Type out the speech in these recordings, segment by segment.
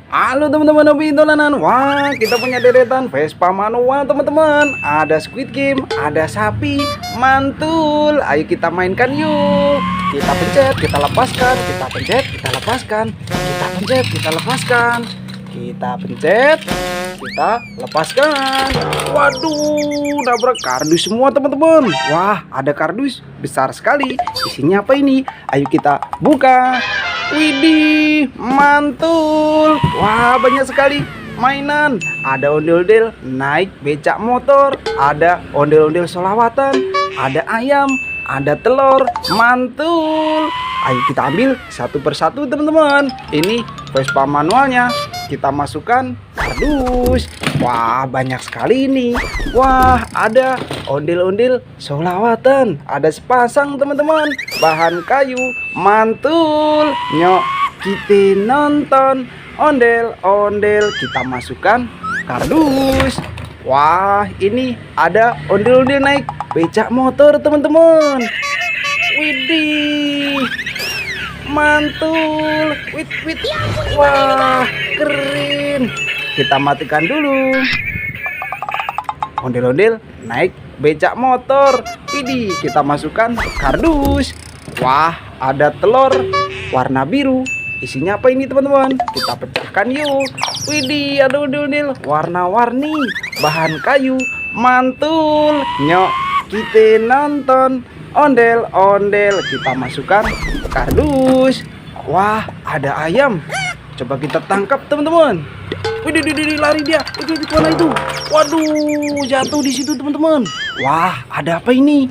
Halo teman-teman hobi dolanan. Wah, kita punya deretan Vespa manual teman-teman. Ada Squid Game, ada sapi, mantul. Ayo kita mainkan yuk. Kita pencet, kita lepaskan, kita pencet, kita lepaskan. Kita pencet, kita lepaskan. Kita pencet, kita lepaskan. Waduh, nabrak kardus semua teman-teman. Wah, ada kardus besar sekali. Isinya apa ini? Ayo kita buka. Widih, mantul. Wah, banyak sekali mainan. Ada ondel-ondel naik becak motor, ada ondel-ondel solawatan, ada ayam, ada telur, mantul. Ayo kita ambil satu persatu teman-teman. Ini Vespa manualnya. Kita masukkan kardus. Wah, banyak sekali ini. Wah, ada ondel-ondel solawatan. Ada sepasang teman-teman. Bahan kayu, mantul. Nyok, kita nonton ondel-ondel. Kita masukkan kardus. Wah, ini ada ondel-ondel naik becak motor teman-teman. Widih, mantul. Wit. Wah, keren. Kita matikan dulu. Ondel-ondel naik becak motor. Widih, kita masukkan kardus. Wah, ada telur warna biru. Isinya apa ini teman-teman? Kita pecahkan yuk. Widih, ada ondel-ondel warna-warni. Bahan kayu, mantul. Nyok, kita nonton ondel-ondel. Kita masukkan kardus. Wah, ada ayam. Coba kita tangkap teman-teman. Widih, lari dia. Itu mana itu? Waduh, jatuh di situ teman-teman. Wah, ada apa ini?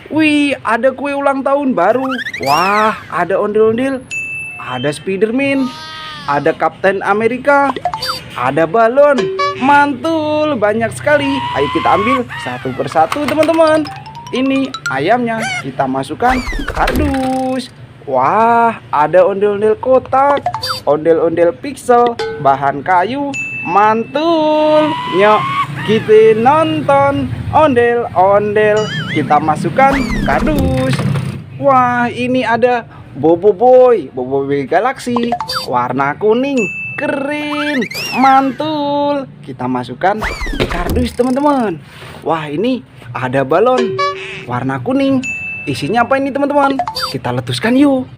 Wih, ada kue ulang tahun baru. Wah, ada ondel-ondel. Ada Spiderman. Ada Kapten Amerika. Ada balon. Mantul, banyak sekali. Ayo kita ambil satu persatu teman-teman. Ini ayamnya. Kita masukkan kardus. Wah, ada ondel-ondel kotak, ondel-ondel pixel, bahan kayu, mantul. Nyok, kita nonton ondel-ondel. Kita masukkan kardus. Wah, ini ada Bobo Boy Galaxy, warna kuning, keren, mantul. Kita masukkan kardus teman-teman. Wah, ini ada balon warna kuning. Isinya apa ini teman-teman? Kita letuskan yuk.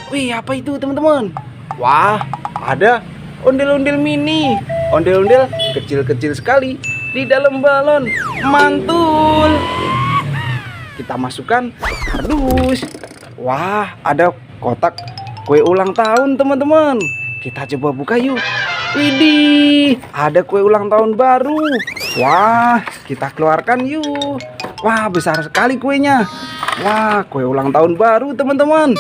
Wih, apa itu teman-teman? Wah, ada ondel-ondel mini. Ondel-ondel kecil-kecil sekali di dalam balon. Mantul. Kita masukkan kardus. Wah, ada kotak kue ulang tahun teman-teman. Kita coba buka yuk. Widih, ada kue ulang tahun baru. Wah, kita keluarkan yuk. Wah, besar sekali kuenya. Wah, kue ulang tahun baru teman-teman.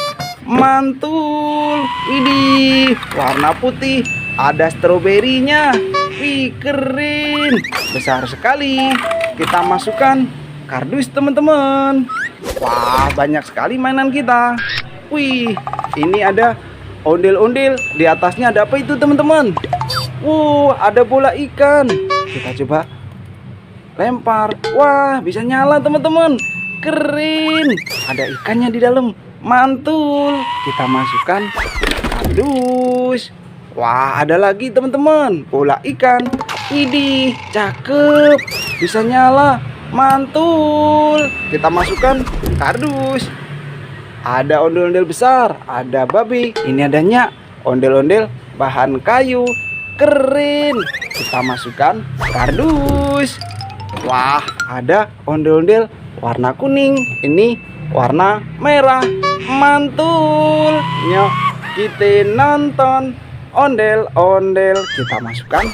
Mantul. Widih, warna putih. Ada stroberinya. Wih, keren. Besar sekali. Kita masukkan kardus teman-teman. Wah, banyak sekali mainan kita. Wih, ini ada ondel-ondel. Di atasnya ada apa itu teman-teman? Ada bola ikan. Kita coba lempar. Wah, bisa nyala teman-teman. Keren. Ada ikannya di dalam. Mantul. Kita masukkan kardus. Wah, ada lagi teman-teman. Bola ikan. Widih, cakep. Bisa nyala. Mantul. Kita masukkan kardus. Ada ondel-ondel besar. Ada babi. Ini adanya ondel-ondel bahan kayu. Keren. Kita masukkan kardus. Wah, ada ondel-ondel warna kuning. Ini warna merah. Mantul. Nyok, kita nonton ondel-ondel. Kita masukkan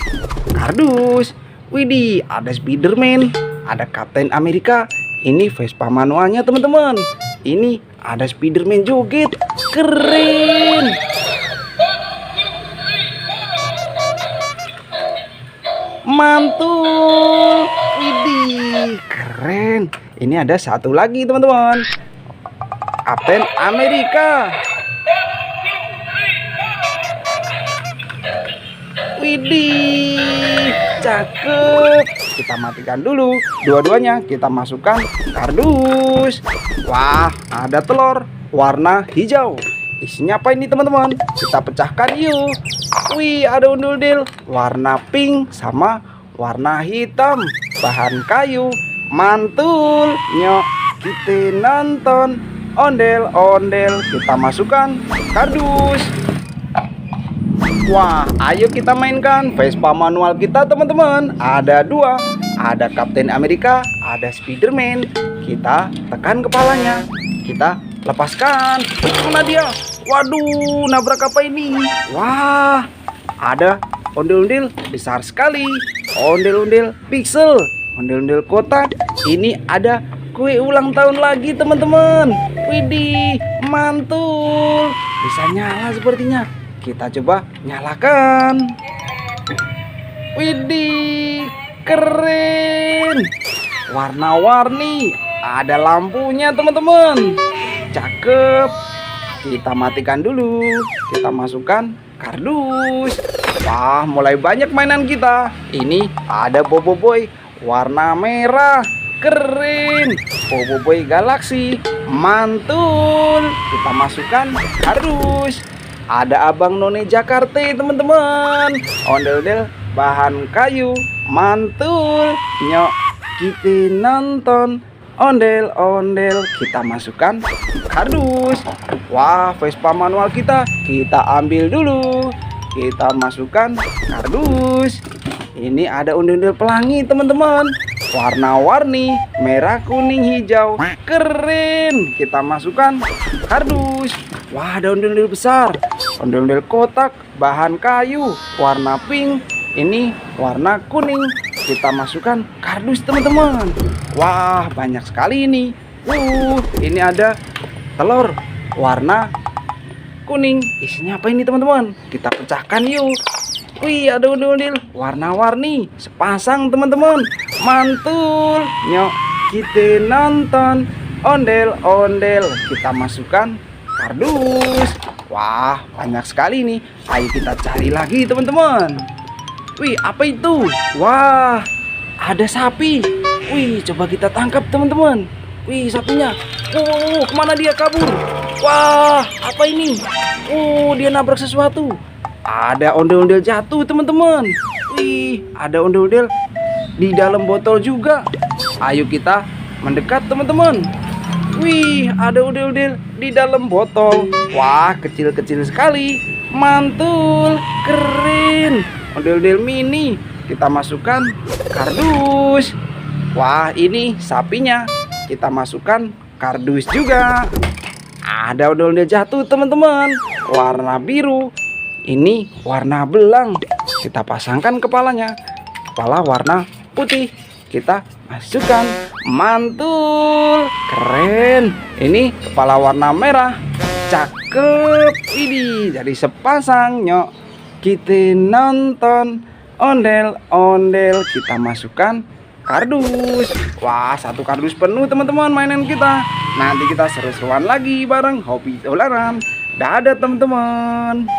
kardus. Widih, ada Spiderman, ada Kapten Amerika. Ini Vespa manualnya teman-teman. Ini ada Spiderman joget. Keren. Mantul. Widih, keren. Ini ada satu lagi teman-teman. Kapten Amerika. Widih, cakep. Kita matikan dulu dua-duanya. Kita masukkan kardus. Wah, ada telur warna hijau. Isinya apa ini teman-teman? Kita pecahkan yuk. Wih, ada ondel-ondel warna pink sama warna hitam. Bahan kayu. Mantul. Nyok, kita nonton ondel-ondel. Kita masukkan kardus. Wah, ayo kita mainkan Vespa manual kita teman-teman. Ada dua, ada Kapten Amerika, ada Spiderman. Kita tekan kepalanya, kita lepaskan. Mana dia? Waduh, nabrak apa ini? Wah, ada ondel-ondel besar sekali. Ondel-ondel pixel, ondel-ondel kotak. Ini ada kue ulang tahun lagi teman-teman. Widih, mantul. Bisa nyala sepertinya. Kita coba nyalakan. Widih, keren. Warna-warni, ada lampunya teman-teman. Cakep. Kita matikan dulu. Kita masukkan kardus. Wah, mulai banyak mainan kita. Ini ada Boboiboy warna merah. Keren. Boboiboy galaksi. Mantul. Kita masukkan kardus. Ada Abang None Jakarta teman-teman. Ondel-ondel bahan kayu. Mantul. Nyok, kita nonton ondel-ondel. Kita masukkan kardus. Wah, Vespa manual kita ambil dulu. Kita masukkan kardus. Ini ada ondel-ondel pelangi teman-teman. Warna-warni, merah, kuning, hijau. Keren. Kita masukkan kardus. Wah, ada ondel-ondel besar. Ondel-ondel kotak, bahan kayu, warna pink. Ini warna kuning. Kita masukkan kardus teman-teman. Wah, banyak sekali ini. Ini ada telur warna kuning. Isinya apa ini teman-teman? Kita pecahkan yuk. Wih, ada ondel-ondel warna-warni sepasang teman-teman. Mantul. Nyok, kita nonton ondel-ondel. Kita masukkan kardus. Wah, banyak sekali nih. Ayo kita cari lagi teman-teman. Wih, apa itu? Wah, ada sapi. Wih, coba kita tangkap teman-teman. Wih, sapinya. Kemana dia kabur? Wah, apa ini? Dia nabrak sesuatu. Ada ondel-ondel jatuh teman-teman. Wih, ada ondel-ondel di dalam botol juga. Ayo kita mendekat teman-teman. Wih, ada ondel-ondel di dalam botol. Wah, kecil-kecil sekali. Mantul, keren. Ondel-ondel mini. Kita masukkan kardus. Wah, ini sapinya. Kita masukkan kardus juga. Ada ondel-ondel jatuh teman-teman. Warna biru. Ini warna belang. Kita pasangkan kepalanya. Kepala warna putih. Kita masukkan. Mantul, keren. Ini kepala warna merah. Cakep. Ini jadi sepasang. Nyok, kita nonton ondel-ondel. Kita masukkan kardus. Wah, satu kardus penuh teman-teman mainan kita. Nanti kita seru-seruan lagi bareng Hobi Dolaran. Dadah teman-teman.